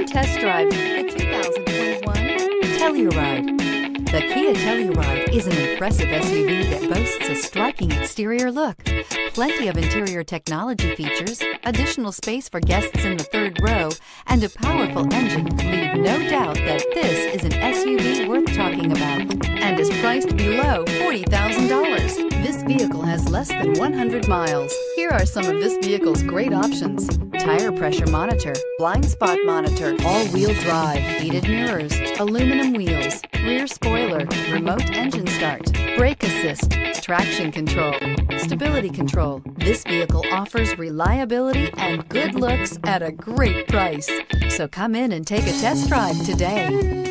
test drive the 2021 Telluride. The Kia Telluride is an impressive SUV that boasts a striking exterior look, plenty of interior technology features, additional space for guests in the third row, and a powerful engine leave no doubt that this is an SUV worth talking about and is priced below $40,000. This vehicle has less than 100 miles. Here are some of this vehicle's great options: tire pressure monitor, blind spot monitor, all-wheel drive, heated mirrors, aluminum wheels, rear spoiler, remote engine start, brake assist, traction control, stability control. This vehicle offers reliability and good looks at a great price. So come in and take a test drive today.